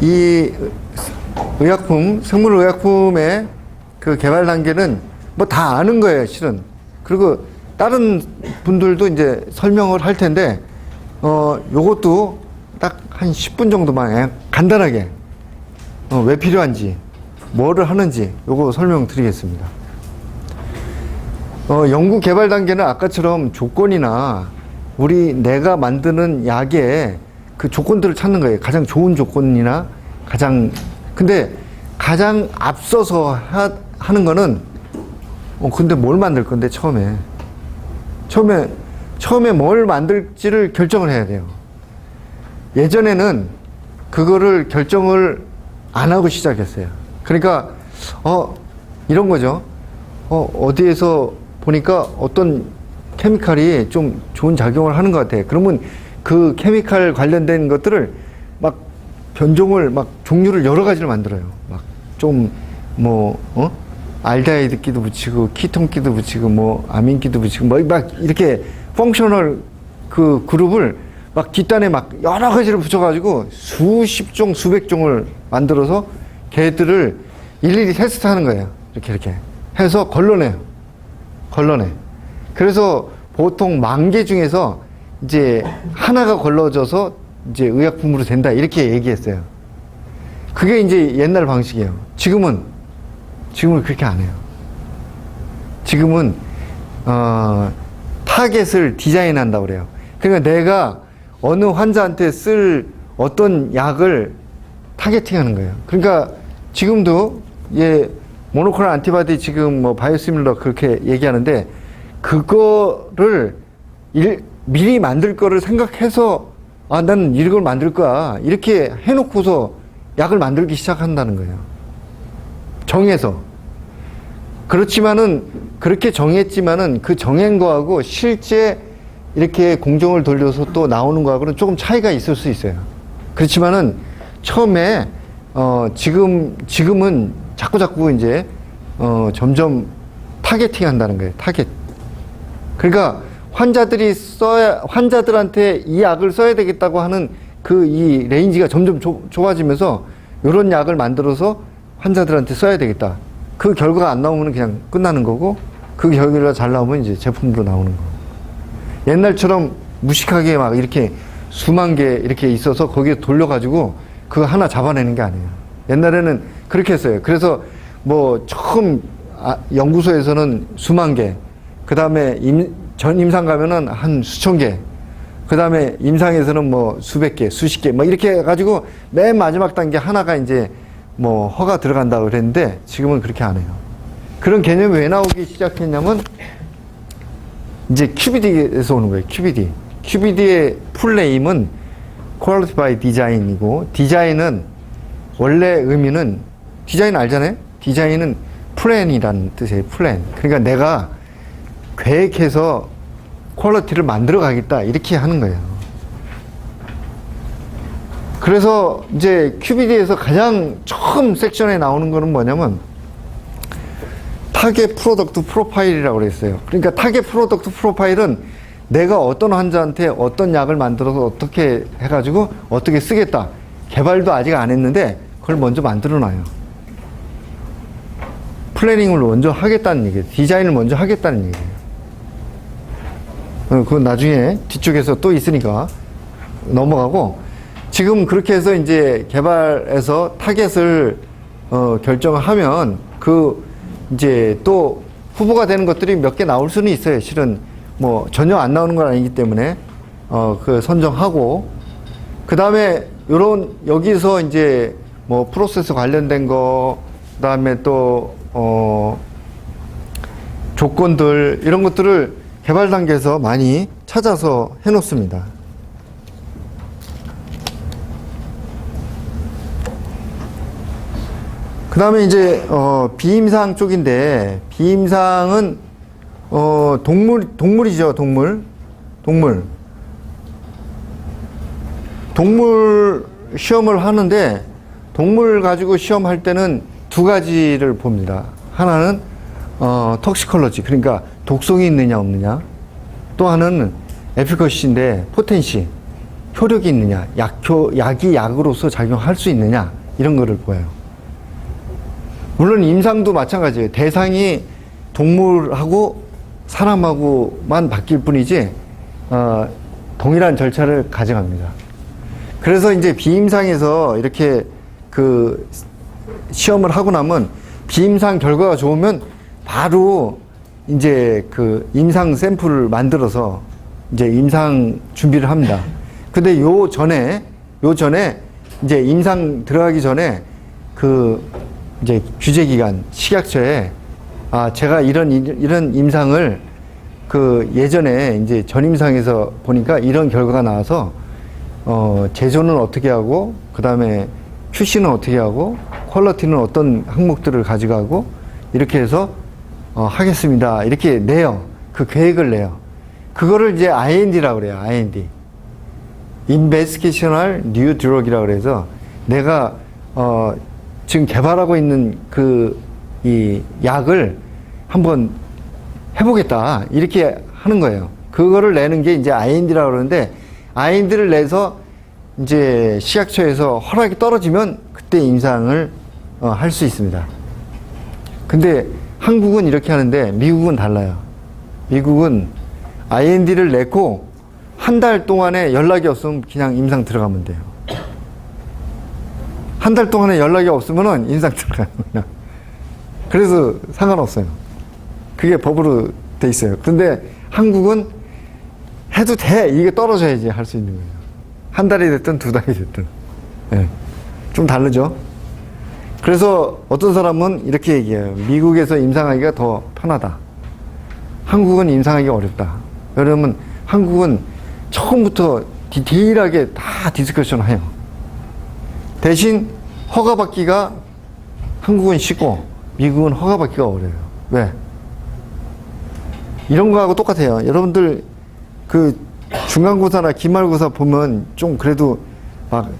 이 의약품, 생물의약품의 그 개발 단계는 뭐 다 아는 거예요, 실은. 그리고 다른 분들도 이제 설명을 할 텐데, 요것도 딱 한 10분 정도만 간단하게, 왜 필요한지, 뭐를 하는지, 요거 설명드리겠습니다. 연구 개발 단계는 아까처럼 조건이나 내가 만드는 약의 그 조건들을 찾는 거예요. 가장 좋은 조건이나 근데 가장 앞서서 하는 거는, 근데 뭘 만들 건데, 처음에 뭘 만들지를 결정을 해야 돼요. 예전에는 그거를 결정을 안 하고 시작했어요. 그러니까, 이런 거죠. 어디에서 보니까 어떤 케미칼이 좀 좋은 작용을 하는 것 같아. 그러면 그 케미칼 관련된 것들을 막 변종을 종류를 여러 가지를 만들어요. 알데하이드끼도 붙이고, 키톤끼도 붙이고, 아민끼도 붙이고, 이렇게 펑셔널 그 그룹을 뒷단에 여러 가지를 붙여가지고 수십 종, 수백 종을 만들어서 걔들을 일일이 테스트 하는 거예요. 이렇게 해서 걸러내. 그래서 보통 10,000개 중에서 이제 하나가 걸러져서 이제 의약품으로 된다. 이렇게 얘기했어요. 그게 이제 옛날 방식이에요. 지금은 그렇게 안 해요. 지금은, 타겟을 디자인한다고 그래요. 그러니까 내가 어느 환자한테 쓸 어떤 약을 타겟팅 하는 거예요. 그러니까 지금도, 모노클로널 안티바디 지금 바이오시밀러 그렇게 얘기하는데, 그거를 미리 만들 거를 생각해서, 나는 이걸 만들 거야. 이렇게 해놓고서 약을 만들기 시작한다는 거예요. 정해서. 그렇게 정했지만은 그 정한 거하고 실제 이렇게 공정을 돌려서 또 나오는 거하고는 조금 차이가 있을 수 있어요. 그렇지만은 처음에, 지금은 자꾸 이제, 점점 타겟팅 한다는 거예요. 타겟. 그러니까 환자들한테 이 약을 써야 되겠다고 하는 이 레인지가 점점 좁아지면서 이런 약을 만들어서 환자들한테 써야 되겠다. 그 결과가 안 나오면 그냥 끝나는 거고, 그 결과가 잘 나오면 이제 제품으로 나오는 거고. 옛날처럼 무식하게 이렇게 수만 개 이렇게 있어서 거기에 돌려가지고 그거 하나 잡아내는 게 아니에요. 옛날에는 그렇게 했어요. 그래서 처음 연구소에서는 수만 개, 그 다음에 전 임상 가면은 한 수천 개, 그 다음에 임상에서는 수백 개, 수십 개, 이렇게 해가지고 맨 마지막 단계 하나가 이제 허가 들어간다고 그랬는데 지금은 그렇게 안 해요. 그런 개념이 왜 나오기 시작했냐면 이제 QBD에서 오는 거예요. QBD의 풀네임은 Quality by Design이고, 디자인은 원래 의미는, 디자인 알잖아요? 디자인은 플랜이라는 뜻이에요. 플랜. 그러니까 내가 계획해서 퀄리티를 만들어 가겠다. 이렇게 하는 거예요. 그래서 이제 QBD에서 가장 처음 섹션에 나오는 거는 뭐냐면 타겟 프로덕트 프로파일이라고 그랬어요. 그러니까 타겟 프로덕트 프로파일은 내가 어떤 환자한테 어떤 약을 만들어서 어떻게 해가지고 어떻게 쓰겠다. 개발도 아직 안 했는데 그걸 먼저 만들어 놔요. 플래닝을 먼저 하겠다는 얘기예요. 디자인을 먼저 하겠다는 얘기예요. 그건 나중에 뒤쪽에서 또 있으니까 넘어가고, 지금 그렇게 해서 이제 개발해서 타겟을 결정하면 이제 또 후보가 되는 것들이 몇 개 나올 수는 있어요. 실은 전혀 안 나오는 건 아니기 때문에 선정하고, 그 다음에 여기서 이제 프로세스 관련된 거, 그 다음에 또 조건들 이런 것들을 개발 단계에서 많이 찾아서 해놓습니다. 그 다음에 이제 비임상 쪽인데, 비임상은 동물이죠. 동물 시험을 하는데, 동물 가지고 시험할 때는 두 가지를 봅니다. 하나는 톡시콜로지, 그러니까 독성이 있느냐 없느냐. 또 하나는 에피커시인데 포텐시, 효력이 있느냐, 약이 약으로서 작용할 수 있느냐, 이런 거를 보여요. 물론 임상도 마찬가지예요. 대상이 동물하고 사람하고만 바뀔 뿐이지, 동일한 절차를 가져갑니다. 그래서 이제 비임상에서 이렇게 그 시험을 하고 나면 비임상 결과가 좋으면 바로 이제 그 임상 샘플을 만들어서 이제 임상 준비를 합니다. 근데 요 전에 이제 임상 들어가기 전에 그 이제 규제기관 식약처에 제가 이런 임상을 그 예전에 이제 전임상에서 보니까 이런 결과가 나와서 제조는 어떻게 하고 그 다음에 QC는 어떻게 하고 퀄리티는 어떤 항목들을 가져가고 이렇게 해서 하겠습니다. 이렇게 내요. 그 계획을 내요. 그거를 이제 IND라고 그래요. IND. Investigational New Drug이라고 그래서 내가 지금 개발하고 있는 이 약을 한번 해보겠다. 이렇게 하는 거예요. 그거를 내는 게 이제 IND라고 그러는데 IND를 내서 이제 식약처에서 허락이 떨어지면 그때 임상을 할 수 있습니다. 근데 한국은 이렇게 하는데 미국은 달라요. 미국은 IND를 내고 한 달 동안에 연락이 없으면 그냥 임상 들어가면 돼요. 한 달 동안에 연락이 없으면은 임상 들어가요. 그래서 상관없어요. 그게 법으로 돼 있어요. 근데 한국은 해도 돼. 이게 떨어져야지 할 수 있는 거예요. 한 달이 됐든 두 달이 됐든. 네. 좀 다르죠? 그래서 어떤 사람은 이렇게 얘기해요. 미국에서 임상하기가 더 편하다. 한국은 임상하기 어렵다. 왜냐면 한국은 처음부터 디테일하게 다 디스커션 해요. 대신 허가받기가 한국은 쉽고 미국은 허가받기가 어려워요. 왜? 이런 거하고 똑같아요. 여러분들 그 중간고사나 기말고사 보면 좀 그래도 막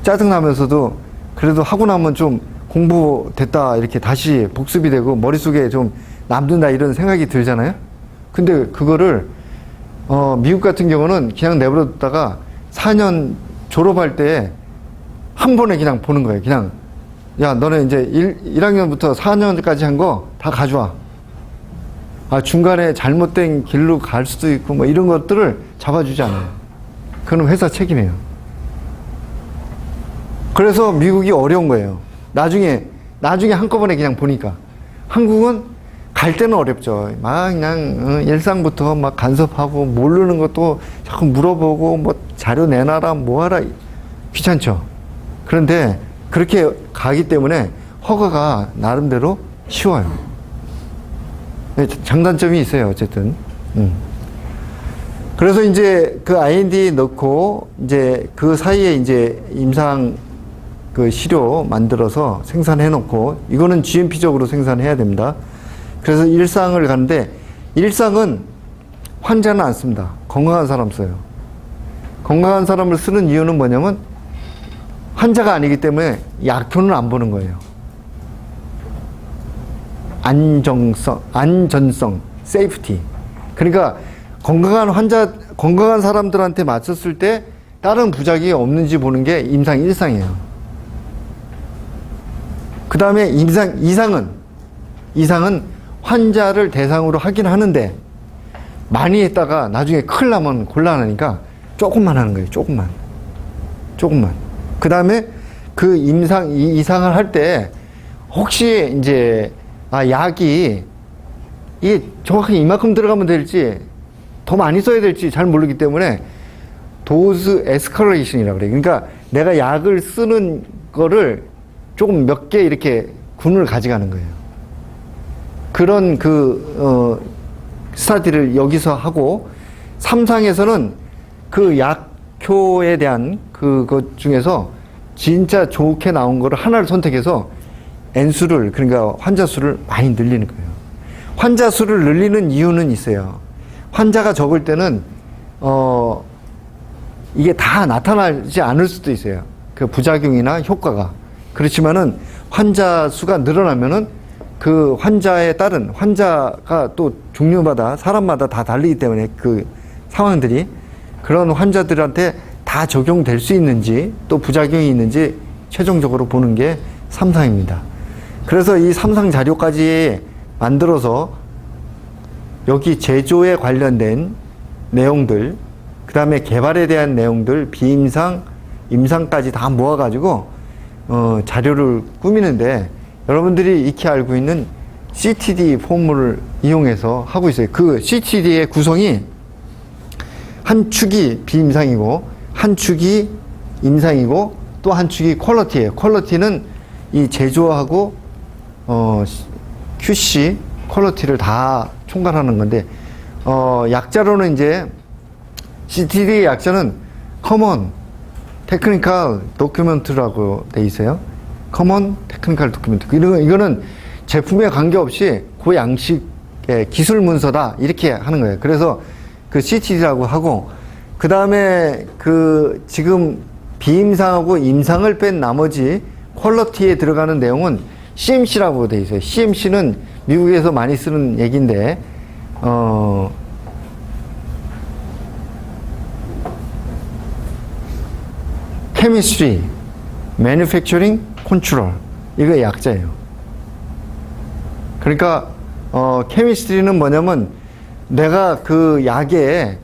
짜증나면서도 그래도 하고 나면 좀 공부됐다 이렇게 다시 복습이 되고 머릿속에 좀 남는다 이런 생각이 들잖아요. 근데 그거를 미국 같은 경우는 그냥 내버려뒀다가 4년 졸업할 때 한 번에 그냥 보는 거예요. 그냥 야 너네 이제 1학년부터 4년까지 한 거 다 가져와. 중간에 잘못된 길로 갈 수도 있고 뭐 이런 것들을 잡아주지 않아요. 그건 회사 책임이에요. 그래서 미국이 어려운 거예요. 나중에 한꺼번에 그냥 보니까. 한국은 갈 때는 어렵죠. 막 그냥 일상부터 막 간섭하고 모르는 것도 자꾸 물어보고 뭐 자료 내놔라 뭐하라 귀찮죠. 그런데 그렇게 가기 때문에 허가가 나름대로 쉬워요. 장단점이 있어요. 어쨌든. 그래서 이제 그 IND 넣고 이제 그 사이에 이제 임상 그 시료 만들어서 생산해 놓고 이거는 GMP적으로 생산해야 됩니다. 그래서 일상을 가는데 일상은 환자는 안 씁니다. 건강한 사람 써요. 건강한 사람을 쓰는 이유는 뭐냐면 환자가 아니기 때문에 약효는 안 보는 거예요. 안전성, 세이프티. 그러니까 건강한 사람들한테 맞췄을 때 다른 부작용이 없는지 보는 게 임상 1상이에요. 그 다음에 이상은 환자를 대상으로 하긴 하는데 많이 했다가 나중에 큰일 나면 곤란하니까 조금만 하는 거예요. 조금만. 그 다음에 그 이상을 할 때 혹시 이제 약이 이게 정확히 이만큼 들어가면 될지 더 많이 써야 될지 잘 모르기 때문에 도즈 에스컬레이션이라고 그래요. 그러니까 내가 약을 쓰는 거를 조금 몇 개 이렇게 군을 가져가는 거예요. 그런 스타디를 여기서 하고 3상에서는 그 약효에 대한 그것 중에서 진짜 좋게 나온 거를 하나를 선택해서 N수를 그러니까 환자 수를 많이 늘리는 거예요. 환자 수를 늘리는 이유는 있어요. 환자가 적을 때는 이게 다 나타나지 않을 수도 있어요. 그 부작용이나 효과가. 그렇지만은 환자 수가 늘어나면은 그 환자에 따른 환자가 또 종류마다 사람마다 다 다르기 때문에 그 상황들이 그런 환자들한테 다 적용될 수 있는지 또 부작용이 있는지 최종적으로 보는 게 3상입니다. 그래서 이 3상 자료까지 만들어서 여기 제조에 관련된 내용들, 그 다음에 개발에 대한 내용들, 비임상, 임상까지 다 모아가지고 자료를 꾸미는데 여러분들이 익히 알고 있는 CTD 폼을 이용해서 하고 있어요. 그 CTD의 구성이 한 축이 비임상이고 한 축이 임상이고 또 한 축이 퀄러티예요. 퀄러티는 이 제조하고 QC 퀄러티를 다 총괄하는 건데 약자로는 이제 CTD의 약자는 Common Technical Document라고 돼 있어요. Common Technical Document. 이거는 제품에 관계없이 그 양식의 기술 문서다 이렇게 하는 거예요. 그래서 그 CTD라고 하고 그 다음에 그 지금 비임상하고 임상을 뺀 나머지 퀄러티에 들어가는 내용은 CMC라고 돼 있어요. CMC는 미국에서 많이 쓰는 얘기인데 Chemistry, Manufacturing, Control 이거 약자예요. 그러니까 Chemistry는 뭐냐면 내가 그 약에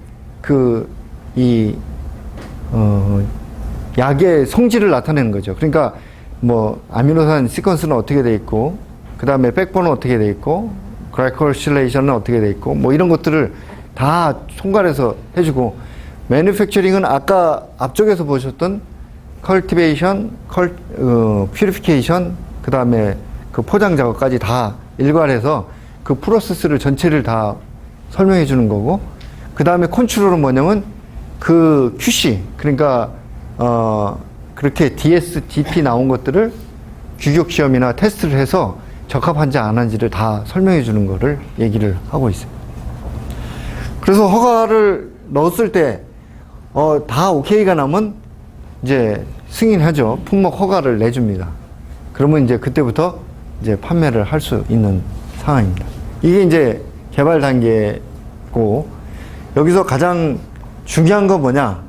약의 성질을 나타내는 거죠. 그러니까 뭐 아미노산 시퀀스는 어떻게 돼 있고 그 다음에 백본은 어떻게 돼 있고 글라이콜실레이션은 어떻게 돼 있고 뭐 이런 것들을 다 총괄해서 해주고 매니팩처링은 아까 앞쪽에서 보셨던 컬티베이션, 퓨리피케이션 그 다음에 그 포장 작업까지 다 일괄해서 그 프로세스를 전체를 다 설명해 주는 거고 그 다음에 컨트롤은 뭐냐면 그 QC 그러니까 그렇게 DS, DP 나온 것들을 규격 시험이나 테스트를 해서 적합한지 안 한지를 다 설명해 주는 거를 얘기를 하고 있어요. 그래서 허가를 넣었을 때 다 오케이가 나면 이제 승인하죠. 품목 허가를 내줍니다. 그러면 이제 그때부터 이제 판매를 할 수 있는 상황입니다. 이게 이제 개발 단계고 여기서 가장 중요한 건 뭐냐?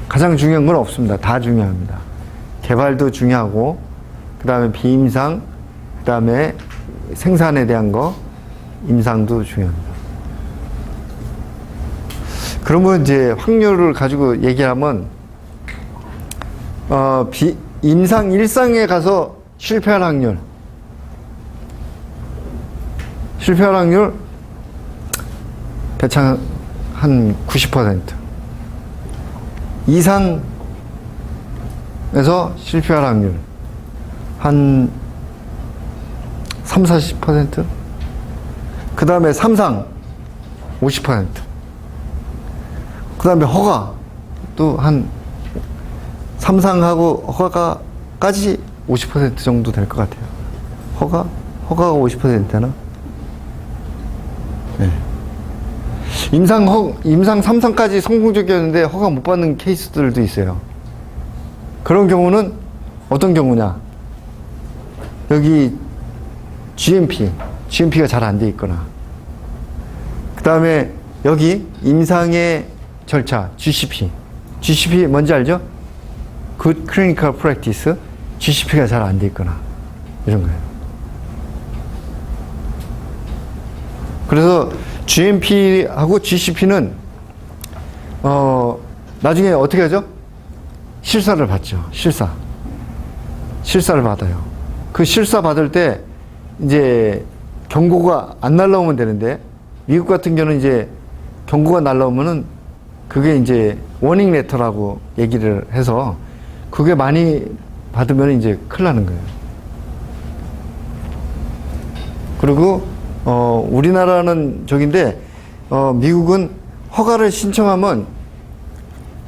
가장 중요한 건 없습니다. 다 중요합니다. 개발도 중요하고 그 다음에 비임상, 그 다음에 생산에 대한 거, 임상도 중요합니다. 그러면 이제 확률을 가지고 얘기하면 임상 1상에 가서 실패할 확률 대충 한 90%. 이상에서 실패할 확률 한 30-40%. 그 다음에 3상 50%. 그 다음에 허가 또 한 3상하고 허가까지 50% 정도 될 것 같아요. 허가가 50%나? 네. 임상 3상까지 성공적이었는데 허가 못 받는 케이스들도 있어요. 그런 경우는 어떤 경우냐? 여기 GMP가 잘 안 돼 있거나, 그 다음에 여기 임상의 절차, GCP 뭔지 알죠? Good Clinical Practice, GCP가 잘 안 돼 있거나, 이런 거예요. 그래서 GMP하고 GCP는, 나중에 어떻게 하죠? 실사를 받죠. 실사를 받아요. 그 실사 받을 때, 이제, 경고가 안 날라오면 되는데, 미국 같은 경우는 이제, 경고가 날라오면은, 그게 이제, 워닝 레터라고 얘기를 해서, 그게 많이 받으면 이제 큰일 나는 거예요. 그리고, 우리나라는 저긴데, 미국은 허가를 신청하면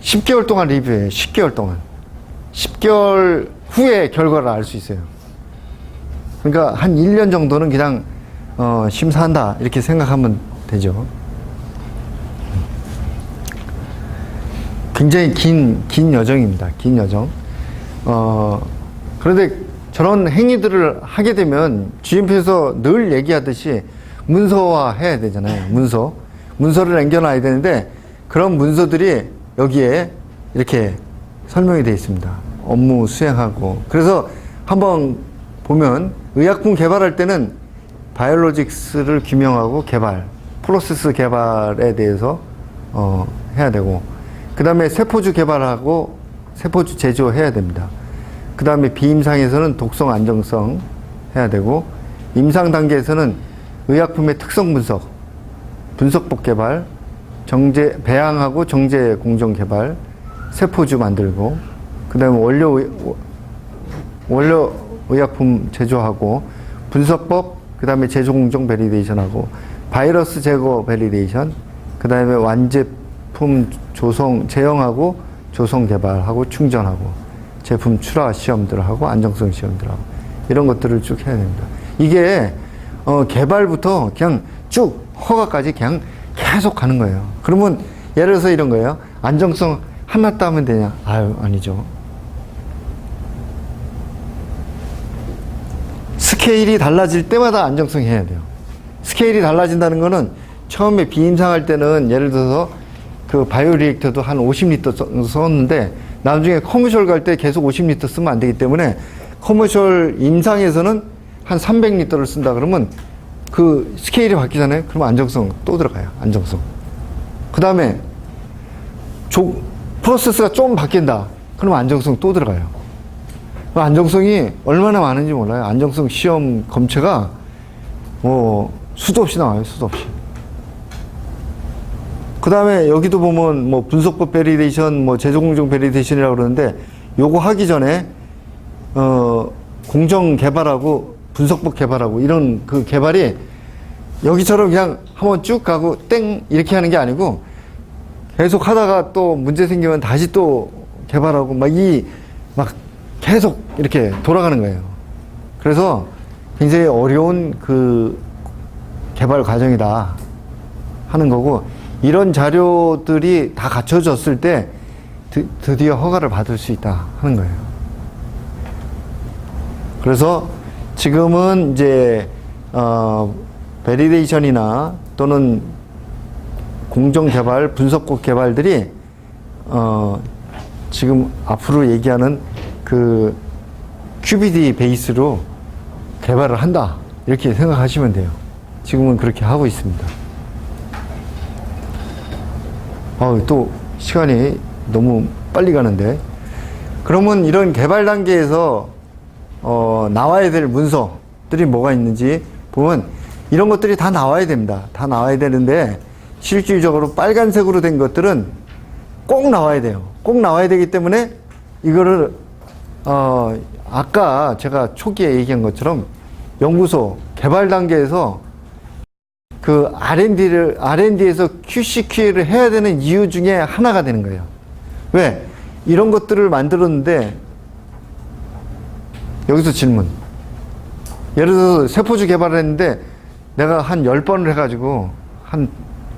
10개월 동안 리뷰해요. 10개월 동안. 10개월 후에 결과를 알 수 있어요. 그러니까 한 1년 정도는 그냥, 심사한다. 이렇게 생각하면 되죠. 굉장히 긴 여정입니다. 긴 여정. 그런데 저런 행위들을 하게 되면 GMP에서 늘 얘기하듯이 문서화 해야 되잖아요. 문서를 남겨놔야 되는데 그런 문서들이 여기에 이렇게 설명이 되어 있습니다. 업무 수행하고. 그래서 한번 보면 의약품 개발할 때는 바이올로직스를 규명하고 개발, 프로세스 개발에 대해서 해야 되고, 그 다음에 세포주 개발하고 세포주 제조해야 됩니다. 그 다음에 비임상에서는 독성 안정성 해야 되고, 임상 단계에서는 의약품의 특성 분석, 분석법 개발, 배양하고 정제 공정 개발, 세포주 만들고, 그 다음에 원료 의약품 제조하고, 분석법, 그 다음에 제조 공정 베리데이션하고, 바이러스 제거 베리데이션, 그 다음에 완제품 제형하고 조성 개발하고 충전하고, 제품 출하 시험들을 하고, 안정성 시험들을 하고, 이런 것들을 쭉 해야 됩니다. 이게, 개발부터 그냥 쭉 허가까지 그냥 계속 가는 거예요. 그러면 예를 들어서 이런 거예요. 안정성 하나 따면 되냐? 아유, 아니죠. 스케일이 달라질 때마다 안정성 해야 돼요. 스케일이 달라진다는 거는 처음에 비임상할 때는 예를 들어서 그 바이오리액터도 한 50리터 썼는데 나중에 커머셜 갈 때 계속 50리터 쓰면 안 되기 때문에 커머셜 임상에서는 한 300리터를 쓴다 그러면 그 스케일이 바뀌잖아요. 그러면 안정성 또 들어가요. 안정성. 그 다음에 프로세스가 좀 바뀐다. 그러면 안정성 또 들어가요. 안정성이 얼마나 많은지 몰라요. 안정성 시험 검체가 수도 없이 나와요. 수도 없이. 그 다음에 여기도 보면 뭐 분석법 베리데이션, 제조공정 베리데이션이라고 그러는데 요거 하기 전에 공정 개발하고 분석법 개발하고 이런 그 개발이 여기처럼 그냥 한번 쭉 가고 땡 이렇게 하는 게 아니고 계속 하다가 또 문제 생기면 다시 또 개발하고 막 계속 이렇게 돌아가는 거예요. 그래서 굉장히 어려운 그 개발 과정이다 하는 거고, 이런 자료들이 다 갖춰졌을 때 드디어 허가를 받을 수 있다 하는 거예요. 그래서 지금은 이제 베리데이션이나 또는 공정 개발, 분석법 개발들이 지금 앞으로 얘기하는 그 QBD 베이스로 개발을 한다 이렇게 생각하시면 돼요. 지금은 그렇게 하고 있습니다. 또 시간이 너무 빨리 가는데, 그러면 이런 개발 단계에서 나와야 될 문서들이 뭐가 있는지 보면 이런 것들이 다 나와야 됩니다. 다 나와야 되는데 실질적으로 빨간색으로 된 것들은 꼭 나와야 돼요. 꼭 나와야 되기 때문에 이거를 아까 제가 초기에 얘기한 것처럼 연구소 개발 단계에서 그 R&D에서 QC, QA를 해야 되는 이유 중에 하나가 되는 거예요. 왜? 이런 것들을 만들었는데, 여기서 질문. 예를 들어서 세포주 개발을 했는데, 내가 한 10번을 해가지고, 한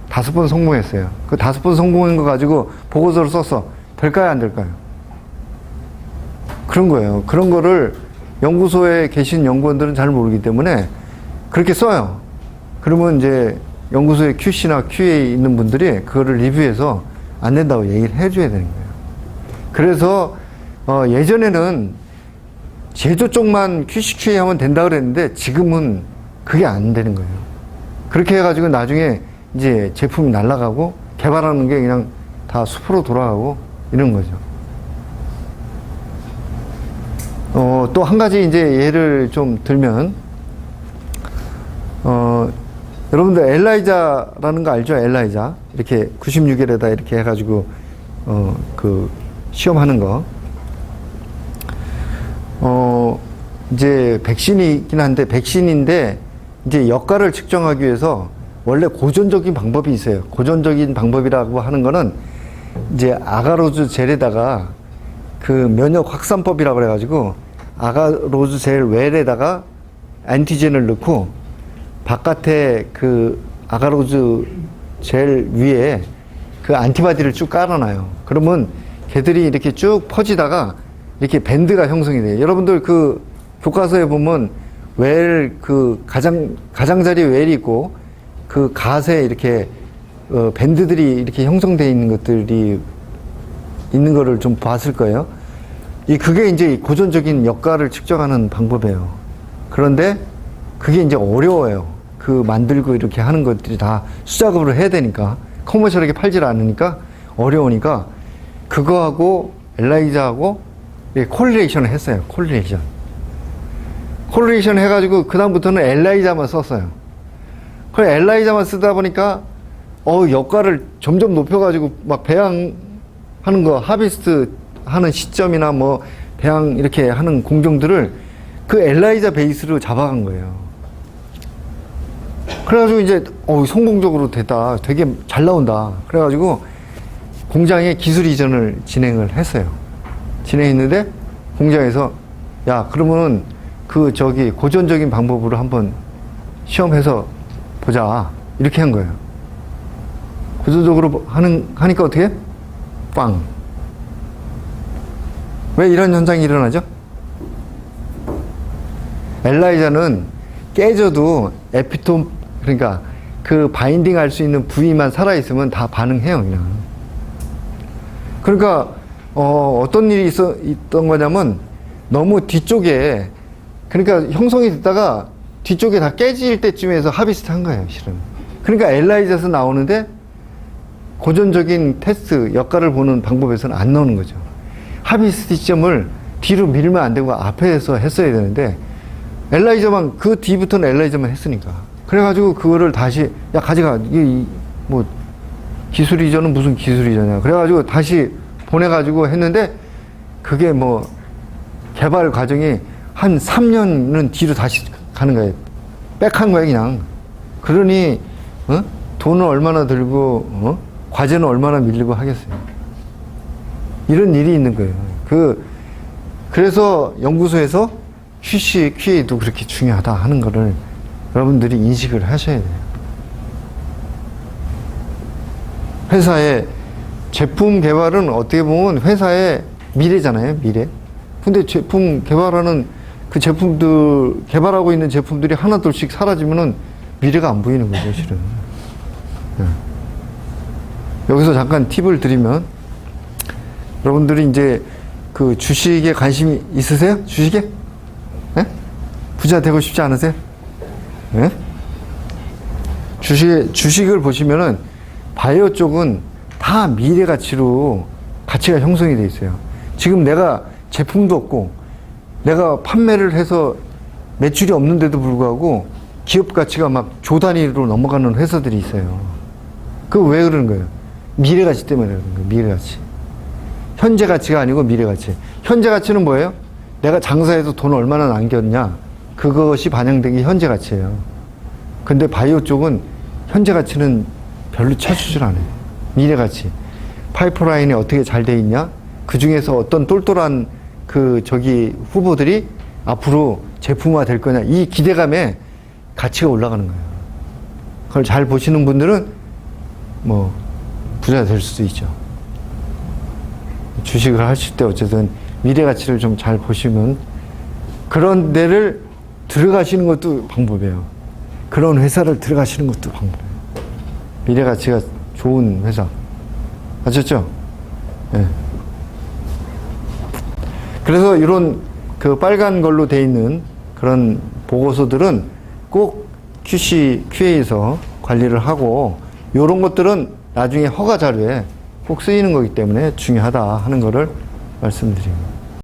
5번 성공했어요. 그 5번 성공한 거 가지고 보고서를 썼어. 될까요? 안 될까요? 그런 거예요. 그런 거를 연구소에 계신 연구원들은 잘 모르기 때문에 그렇게 써요. 그러면 이제 연구소에 QC나 QA 있는 분들이 그거를 리뷰해서 안 된다고 얘기를 해줘야 되는 거예요. 그래서 예전에는 제조 쪽만 QC, QA 하면 된다 그랬는데 지금은 그게 안 되는 거예요. 그렇게 해가지고 나중에 이제 제품이 날아가고 개발하는 게 그냥 다 숲으로 돌아가고 이런 거죠. 또 한 가지 이제 예를 좀 들면, 여러분들 엘라이자라는 거 알죠? 엘라이자. 이렇게 96일에다 이렇게 해가지고, 그, 시험하는 거. 이제 백신이긴 한데, 백신인데, 이제 역할을 측정하기 위해서 원래 고전적인 방법이 있어요. 고전적인 방법이라고 하는 거는 이제 아가로즈 젤에다가 그 면역 확산법이라고 그래가지고 아가로즈 젤 웰에다가 안티젠을 넣고 바깥에 그 아가로즈 젤 위에 그 안티바디를 쭉 깔아놔요. 그러면 걔들이 이렇게 쭉 퍼지다가 이렇게 밴드가 형성이 돼요. 여러분들 그 교과서에 보면 웰 그 가장자리 웰이 있고 그 갓에 이렇게 밴드들이 이렇게 형성되어 있는 것들이 있는 거를 좀 봤을 거예요. 그게 이제 고전적인 역가를 측정하는 방법이에요. 그런데 그게 이제 어려워요. 그 만들고 이렇게 하는 것들이 다 수작업으로 해야 되니까, 커머셜하게 팔질 않으니까 어려우니까, 그거하고 엘라이자하고 콜리레이션을 했어요. 콜리레이션 해가지고 그다음부터는 엘라이자만 썼어요. 그래 엘라이자만 쓰다 보니까 역가를 점점 높여가지고 막 배양하는 거, 하비스트 하는 시점이나 뭐 배양 이렇게 하는 공정들을 그 엘라이자 베이스로 잡아간 거예요. 그래가지고 이제 성공적으로 됐다, 되게 잘 나온다. 그래가지고 공장에 기술 이전을 진행을 했어요. 진행했는데 공장에서 야 그러면은 고전적인 방법으로 한번 시험해서 보자, 이렇게 한 거예요. 고전적으로 하니까 어떻게 해? 빵. 왜 이런 현상이 일어나죠? 엘라이자는 깨져도 에피톰, 그러니까 그 바인딩 할 수 있는 부위만 살아있으면 다 반응해요, 그냥. 그러니까, 어떤 일이 있던 거냐면, 너무 뒤쪽에, 그러니까 형성이 됐다가 뒤쪽에 다 깨질 때쯤에서 하비스트 한 거예요, 실은. 그러니까 엘라이자에서 나오는데, 고전적인 테스트, 역가를 보는 방법에서는 안 나오는 거죠. 하비스트 시점을 뒤로 밀면 안 되고 앞에서 했어야 되는데, 엘라이자만, 그 뒤부터는 엘라이자만 했으니까. 그래가지고 그거를 다시, 야, 가져가. 뭐, 기술 이전은 무슨 기술 이전이야. 그래가지고 다시 보내가지고 했는데, 그게 뭐, 개발 과정이 한 3년은 뒤로 다시 가는 거예요. 빽한 거예요, 그냥. 그러니, 돈은 얼마나 들고, 과제는 얼마나 밀리고 하겠어요. 이런 일이 있는 거예요. 그래서 연구소에서 QC, QA도 그렇게 중요하다 하는 거를 여러분들이 인식을 하셔야 돼요. 회사의 제품 개발은 어떻게 보면 회사의 미래잖아요, 미래. 근데 제품 개발하는 그 제품들, 개발하고 있는 제품들이 하나둘씩 사라지면은 미래가 안 보이는 거죠, 실은. 네. 여기서 잠깐 팁을 드리면, 여러분들이 이제 그 주식에 관심이 있으세요? 주식에? 네? 부자 되고 싶지 않으세요? 네? 주식을 보시면은 바이오 쪽은 다 미래 가치로 가치가 형성이 돼 있어요. 지금 내가 제품도 없고 내가 판매를 해서 매출이 없는데도 불구하고 기업 가치가 막 조 단위로 넘어가는 회사들이 있어요. 그거 왜 그러는 거예요? 미래 가치 때문에 그러는 거예요. 미래 가치. 현재 가치가 아니고 미래 가치. 현재 가치는 뭐예요? 내가 장사해서 돈 얼마나 남겼냐, 그것이 반영된 게 현재 가치예요. 근데 바이오 쪽은 현재 가치는 별로 쳐주질 않아요. 미래 가치. 파이프라인이 어떻게 잘 돼 있냐, 그 중에서 어떤 똘똘한 후보들이 앞으로 제품화 될 거냐, 이 기대감에 가치가 올라가는 거예요. 그걸 잘 보시는 분들은 뭐 부자 될 수도 있죠. 주식을 하실 때 어쨌든 미래 가치를 좀 잘 보시면, 그런 데를 들어가시는 것도 방법이에요. 그런 회사를 들어가시는 것도 방법이에요. 미래 가치가 좋은 회사. 아셨죠? 네. 그래서 이런 빨간 걸로 돼 있는 그런 보고서들은 꼭 QC, QA에서 관리를 하고, 이런 것들은 나중에 허가 자료에 꼭 쓰이는 거기 때문에 중요하다 하는 거를 말씀드립니다.